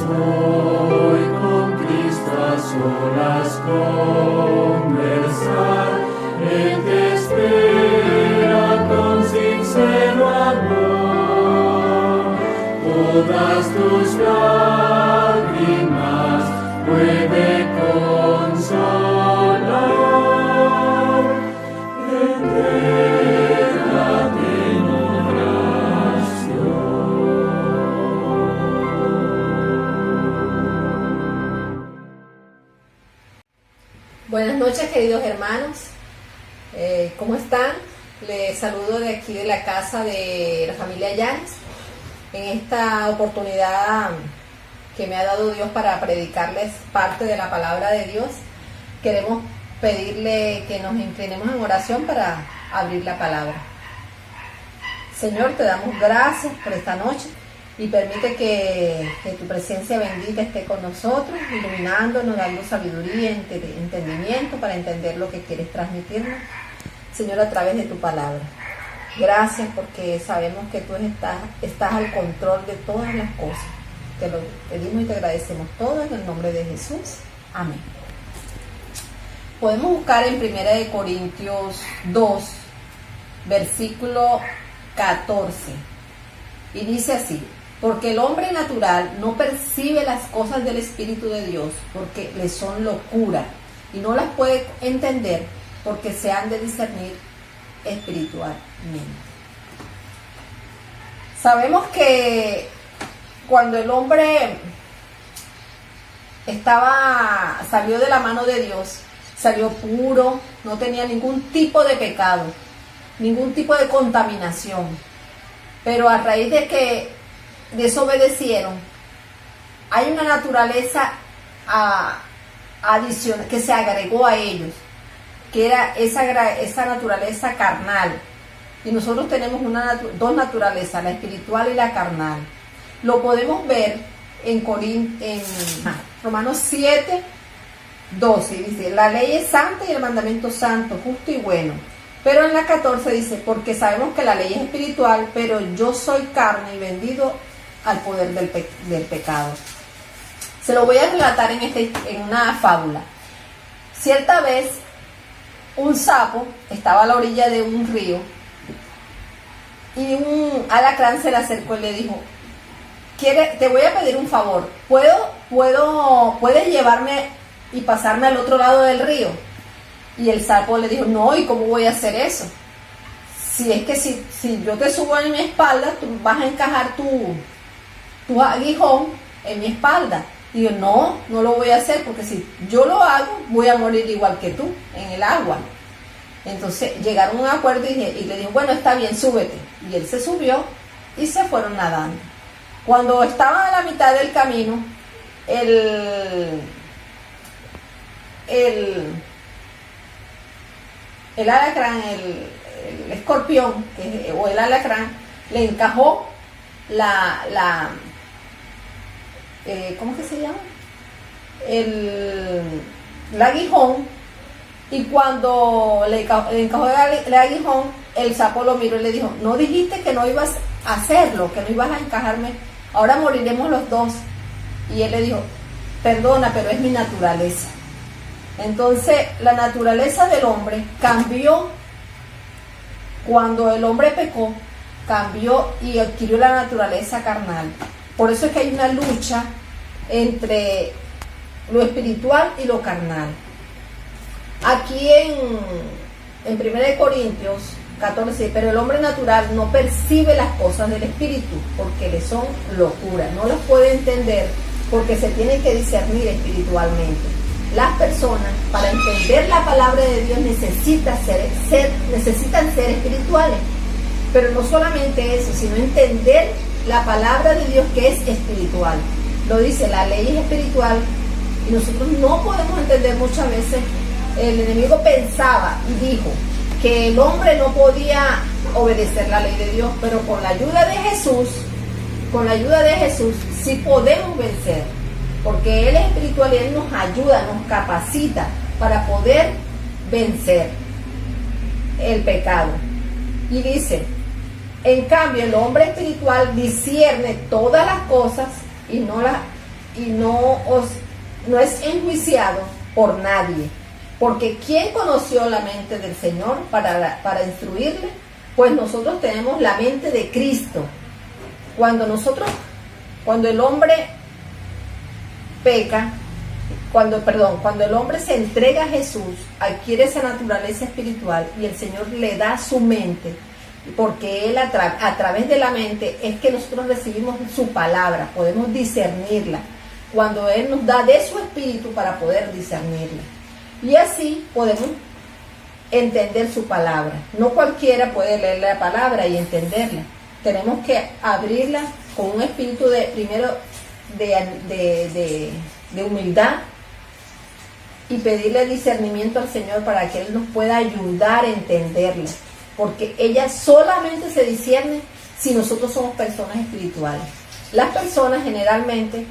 hoy con Cristo a solas conversar. Él te espera con sincero amor. Todas tus lágrimas puede consolar. Entrégate en oración. Buenas noches, queridos hermanos. ¿Cómo están? Les saludo de aquí de la casa de la familia Yanes. En esta oportunidad que me ha dado Dios para predicarles parte de la palabra de Dios, queremos pedirle que nos inclinemos en oración para abrir la palabra. Señor, te damos gracias por esta noche y permite que tu presencia bendita esté con nosotros, iluminándonos, dando sabiduría, entendimiento para entender lo que quieres transmitirnos, Señor, a través de tu palabra. Gracias porque sabemos que tú estás al control de todas las cosas. Te lo pedimos y te agradecemos todo en el nombre de Jesús. Amén. Podemos buscar en 1 Corintios 2, versículo 14. Y dice así: porque el hombre natural no percibe las cosas del Espíritu de Dios, porque le son locura, y no las puede entender, porque se han de discernir espiritualmente. Sabemos que cuando el hombre salió de la mano de Dios, salió puro, no tenía ningún tipo de pecado, ningún tipo de contaminación. Pero a raíz de que desobedecieron, hay una naturaleza adicional que se agregó a ellos, que era esa naturaleza carnal. Y nosotros tenemos dos naturalezas, la espiritual y la carnal. Lo podemos ver en Romanos 7, 12, dice: la ley es santa y el mandamiento santo, justo y bueno. Pero en la 14 dice: porque sabemos que la ley es espiritual, pero yo soy carne y vendido al poder del pecado. Se lo voy a relatar en una fábula. Cierta vez, un sapo estaba a la orilla de un río y un alacrán se le acercó y le dijo: te voy a pedir un favor, ¿puedes llevarme y pasarme al otro lado del río? Y el sapo le dijo: no, ¿y cómo voy a hacer eso? Si es que si yo te subo en mi espalda, tú vas a encajar tu aguijón en mi espalda. Y yo: no lo voy a hacer, porque si yo lo hago, voy a morir igual que tú, en el agua. Entonces llegaron a un acuerdo y le dijo: bueno, está bien, súbete. Y él se subió y se fueron nadando. Cuando estaban a la mitad del camino, el alacrán, el escorpión, o el alacrán, le encajó ¿cómo que se llama? El aguijón. Y cuando le encajó el aguijón, el sapo lo miró y le dijo: no dijiste que no ibas a hacerlo, que no ibas a encajarme, ahora moriremos los dos. Y él le dijo: perdona, pero es mi naturaleza. Entonces la naturaleza del hombre cambió. Cuando el hombre pecó, cambió y adquirió la naturaleza carnal. Por eso es que hay una lucha entre lo espiritual y lo carnal. Aquí en 1 Corintios 14, pero el hombre natural no percibe las cosas del espíritu, porque le son locura, no las puede entender, porque se tienen que discernir espiritualmente. Las personas, para entender la palabra de Dios, necesitan ser espirituales, pero no solamente eso, sino entender la palabra de Dios, que es espiritual. Lo dice, la ley es espiritual, y nosotros no podemos entender muchas veces. El enemigo pensaba y dijo que el hombre no podía obedecer la ley de Dios, pero con la ayuda de Jesús sí podemos vencer, porque Él es espiritual y Él nos ayuda, nos capacita para poder vencer el pecado. Y dice: en cambio, el hombre espiritual discierne todas las cosas y no y no es enjuiciado por nadie. Porque ¿quién conoció la mente del Señor para instruirle? Pues nosotros tenemos la mente de Cristo. Cuando el hombre peca, cuando el hombre se entrega a Jesús, adquiere esa naturaleza espiritual y el Señor le da su mente, porque Él a través de la mente es que nosotros recibimos su palabra, podemos discernirla, cuando Él nos da de su espíritu para poder discernirla. Y así podemos entender su palabra. No cualquiera puede leer la palabra y entenderla. Tenemos que abrirla con un espíritu de humildad y pedirle discernimiento al Señor para que Él nos pueda ayudar a entenderla. Porque ella solamente se discierne si nosotros somos personas espirituales. Las personas generalmente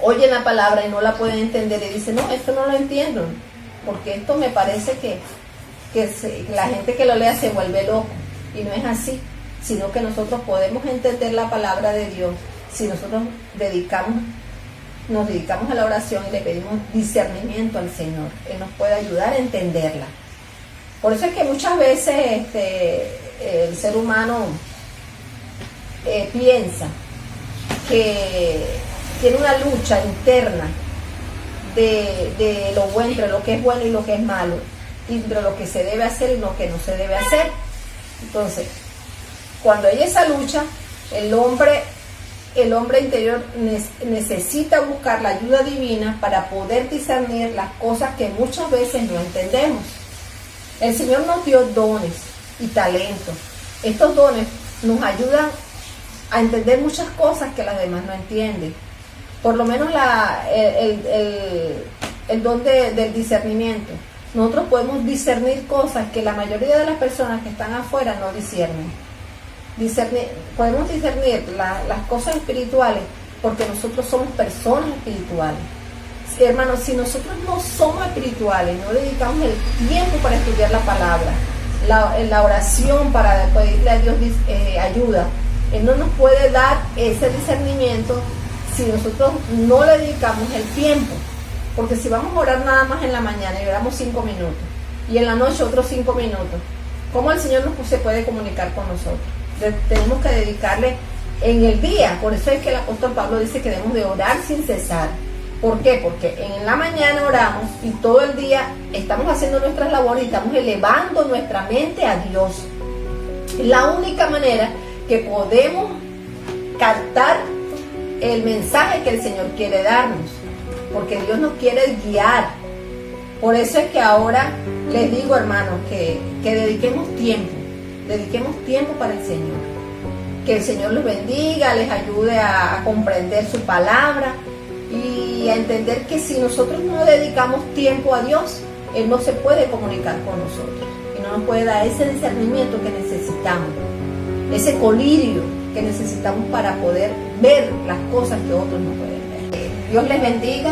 oyen la palabra y no la pueden entender y dicen, no, esto no lo entiendo, porque esto me parece que la gente que lo lea se vuelve loco, y no es así, sino que nosotros podemos entender la palabra de Dios si nosotros nos dedicamos a la oración y le pedimos discernimiento al Señor. Él nos puede ayudar a entenderla. Por eso es que muchas veces el ser humano piensa que tiene una lucha interna de lo bueno, entre lo que es bueno y lo que es malo, entre lo que se debe hacer y lo que no se debe hacer. Entonces, cuando hay esa lucha, el hombre interior necesita buscar la ayuda divina para poder discernir las cosas que muchas veces no entendemos. El Señor nos dio dones y talentos. Estos dones nos ayudan a entender muchas cosas que las demás no entienden. Por lo menos el don del discernimiento. Nosotros podemos discernir cosas que la mayoría de las personas que están afuera no disciernen. Podemos discernir las cosas espirituales porque nosotros somos personas espirituales. Hermanos, si nosotros no somos espirituales, no dedicamos el tiempo para estudiar la palabra, la oración para pedirle a Dios ayuda, Él no nos puede dar ese discernimiento si nosotros no le dedicamos el tiempo. Porque si vamos a orar nada más en la mañana y oramos 5 minutos y en la noche otros 5 minutos, ¿cómo el Señor se puede comunicar con nosotros? Tenemos que dedicarle en el día. Por eso es que el apóstol Pablo dice que debemos de orar sin cesar. ¿Por qué? Porque en la mañana oramos y todo el día estamos haciendo nuestras labores y estamos elevando nuestra mente a Dios. Es la única manera que podemos captar el mensaje que el Señor quiere darnos, porque Dios nos quiere guiar. Por eso es que ahora les digo, hermanos, que dediquemos tiempo para el Señor. Que el Señor los bendiga, les ayude a comprender su palabra y a entender que si nosotros no dedicamos tiempo a Dios, Él no se puede comunicar con nosotros y no nos puede dar ese discernimiento que necesitamos, ese colirio que necesitamos para poder ver las cosas que otros no pueden ver. Dios les bendiga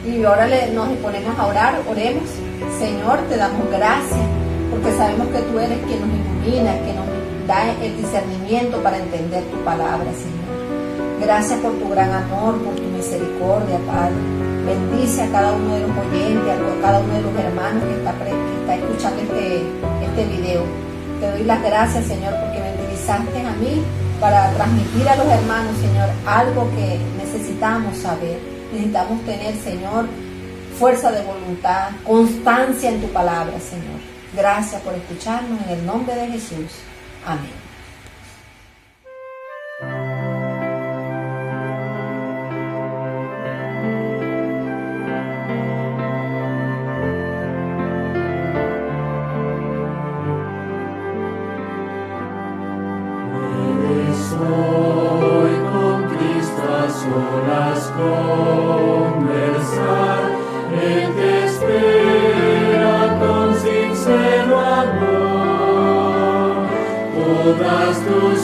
y ahora nos ponemos a orar. Oremos. Señor, te damos gracias porque sabemos que tú eres quien nos ilumina, que nos da el discernimiento para entender tu palabra, Señor. Gracias por tu gran amor, por tu misericordia, Padre. Bendice a cada uno de los oyentes, a cada uno de los hermanos que está escuchando este video. Te doy las gracias, Señor, porque me utilizaste a mí para transmitir a los hermanos, Señor, algo que necesitamos saber. Necesitamos tener, Señor, fuerza de voluntad, constancia en tu palabra, Señor. Gracias por escucharnos en el nombre de Jesús. Amén. Hoy con Cristo a solas conversar, Él te espera con sincero amor, todas tus